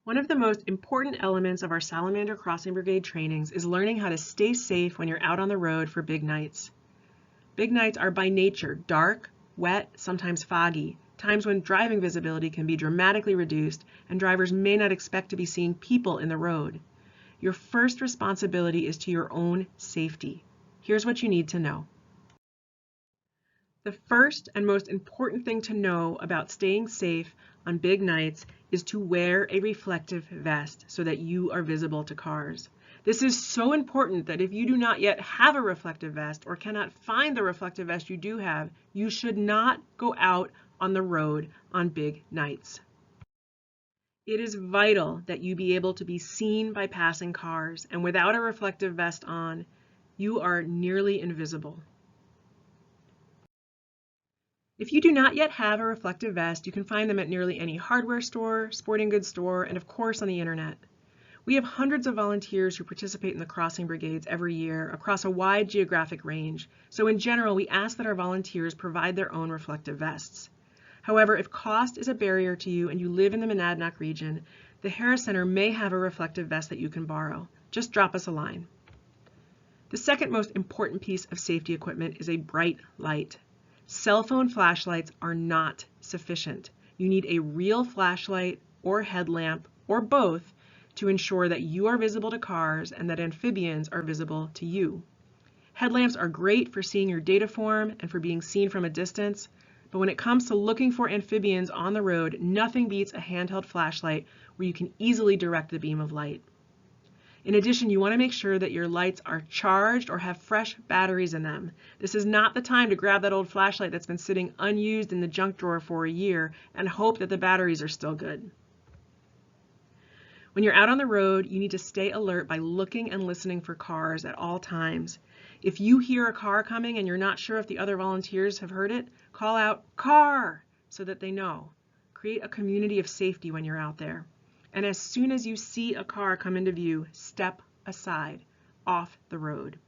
One of the most important elements of our Salamander Crossing Brigade trainings is learning how to stay safe when you're out on the road for big nights. Big nights are by nature dark, wet, sometimes foggy, times when driving visibility can be dramatically reduced and drivers may not expect to be seeing people in the road. Your first responsibility is to your own safety. Here's what you need to know. The first and most important thing to know about staying safe on big nights is to wear a reflective vest so that you are visible to cars. This is so important that if you do not yet have a reflective vest or cannot find the reflective vest you do have, you should not go out on the road on big nights. It is vital that you be able to be seen by passing cars, and without a reflective vest on, you are nearly invisible. If you do not yet have a reflective vest, you can find them at nearly any hardware store, sporting goods store, and of course on the internet. We have hundreds of volunteers who participate in the crossing brigades every year across a wide geographic range, so in general we ask that our volunteers provide their own reflective vests. However, if cost is a barrier to you and you live in the Monadnock region, the Harris Center may have a reflective vest that you can borrow. Just drop us a line. The second most important piece of safety equipment is a bright light. Cell phone flashlights are not sufficient. You need a real flashlight or headlamp or both to ensure that you are visible to cars and that amphibians are visible to you. Headlamps are great for seeing your data form and for being seen from a distance, but when it comes to looking for amphibians on the road, nothing beats a handheld flashlight where you can easily direct the beam of light. In addition, you want to make sure that your lights are charged or have fresh batteries in them. This is not the time to grab that old flashlight that's been sitting unused in the junk drawer for a year and hope that the batteries are still good. When you're out on the road, you need to stay alert by looking and listening for cars at all times. If you hear a car coming and you're not sure if the other volunteers have heard it, call out "car" so that they know. Create a community of safety when you're out there. And as soon as you see a car come into view, step aside, off the road.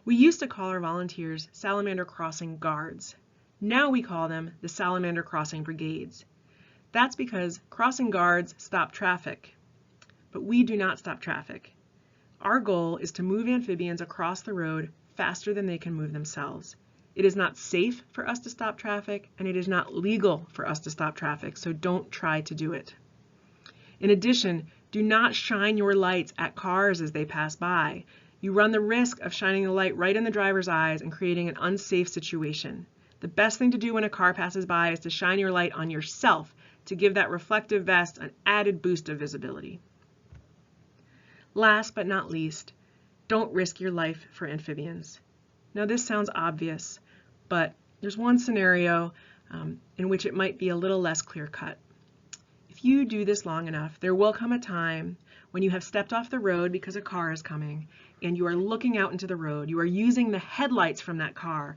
We used to call our volunteers Salamander Crossing Guards. Now we call them the Salamander Crossing Brigades. That's because crossing guards stop traffic, but we do not stop traffic. Our goal is to move amphibians across the road faster than they can move themselves. It is not safe for us to stop traffic, and it is not legal for us to stop traffic, so don't try to do it. In addition, do not shine your lights at cars as they pass by. You run the risk of shining the light right in the driver's eyes and creating an unsafe situation. The best thing to do when a car passes by is to shine your light on yourself to give that reflective vest an added boost of visibility. Last but not least, don't risk your life for amphibians. Now this sounds obvious, but there's one scenario in which it might be a little less clear-cut. If you do this long enough, there will come a time when you have stepped off the road because a car is coming and you are looking out into the road. You are using the headlights from that car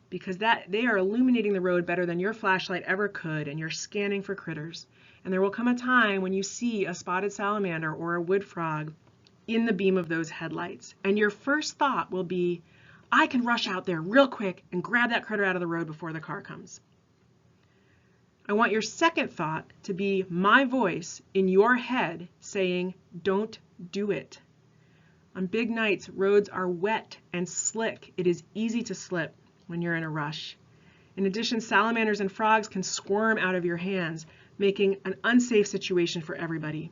because they are illuminating the road better than your flashlight ever could, and you're scanning for critters. And there will come a time when you see a spotted salamander or a wood frog in the beam of those headlights. And your first thought will be, I can rush out there real quick and grab that critter out of the road before the car comes. I want your second thought to be my voice in your head saying, don't do it. On big nights, roads are wet and slick. It is easy to slip when you're in a rush. In addition, salamanders and frogs can squirm out of your hands, making an unsafe situation for everybody.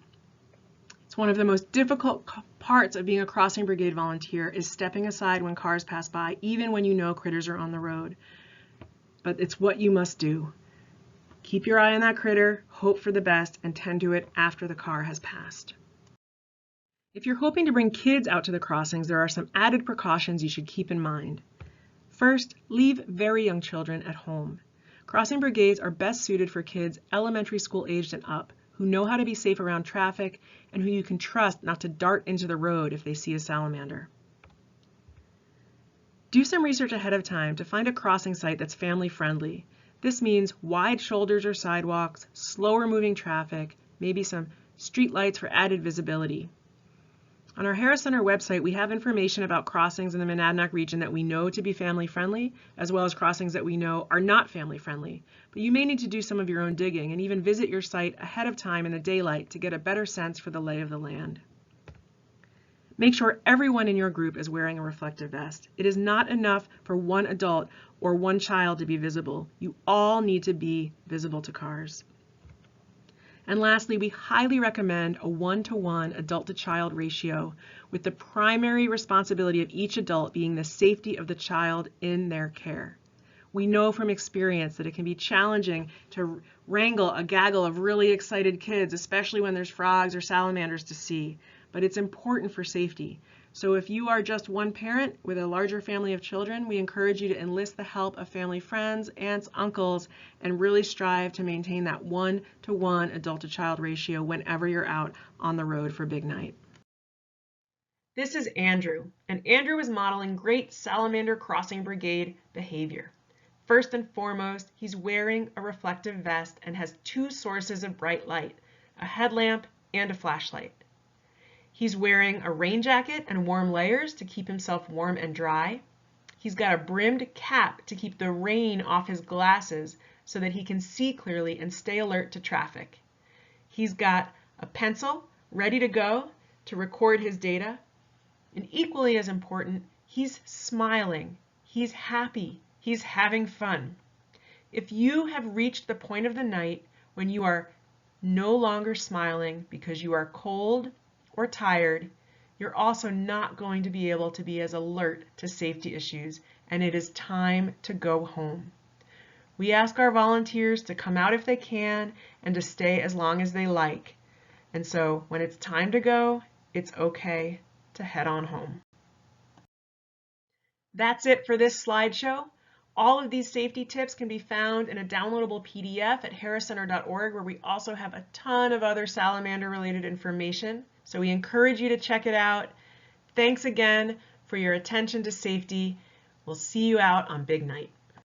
It's one of the most difficult parts of being a crossing brigade volunteer is stepping aside when cars pass by, even when you know critters are on the road. But it's what you must do. Keep your eye on that critter, hope for the best, and tend to it after the car has passed. If you're hoping to bring kids out to the crossings, there are some added precautions you should keep in mind. First, leave very young children at home. Crossing brigades are best suited for kids elementary school aged and up, who know how to be safe around traffic and who you can trust not to dart into the road if they see a salamander. Do some research ahead of time to find a crossing site that's family friendly. This means wide shoulders or sidewalks, slower moving traffic, maybe some street lights for added visibility. On our Harris Center website, we have information about crossings in the Monadnock region that we know to be family friendly, as well as crossings that we know are not family friendly. But you may need to do some of your own digging and even visit your site ahead of time in the daylight to get a better sense for the lay of the land. Make sure everyone in your group is wearing a reflective vest. It is not enough for one adult or one child to be visible. You all need to be visible to cars. And lastly, we highly recommend a 1-to-1 adult-to-child ratio, with the primary responsibility of each adult being the safety of the child in their care. We know from experience that it can be challenging to wrangle a gaggle of really excited kids, especially when there's frogs or salamanders to see, but it's important for safety. So if you are just one parent with a larger family of children, we encourage you to enlist the help of family friends, aunts, uncles, and really strive to maintain that 1-to-1 adult-to-child ratio whenever you're out on the road for big night. This is Andrew, and Andrew is modeling great Salamander Crossing Brigade behavior. First and foremost, he's wearing a reflective vest and has 2 sources of bright light, a headlamp and a flashlight. He's wearing a rain jacket and warm layers to keep himself warm and dry. He's got a brimmed cap to keep the rain off his glasses so that he can see clearly and stay alert to traffic. He's got a pencil ready to go to record his data. And equally as important, he's smiling, he's happy, he's having fun. If you have reached the point of the night when you are no longer smiling because you are cold or tired, you're also not going to be able to be as alert to safety issues, and it is time to go home. We ask our volunteers to come out if they can and to stay as long as they like. And so when it's time to go, it's okay to head on home. That's it for this slideshow. All of these safety tips can be found in a downloadable PDF at harriscenter.org, where we also have a ton of other salamander-related information. So we encourage you to check it out. Thanks again for your attention to safety. We'll see you out on Big Night.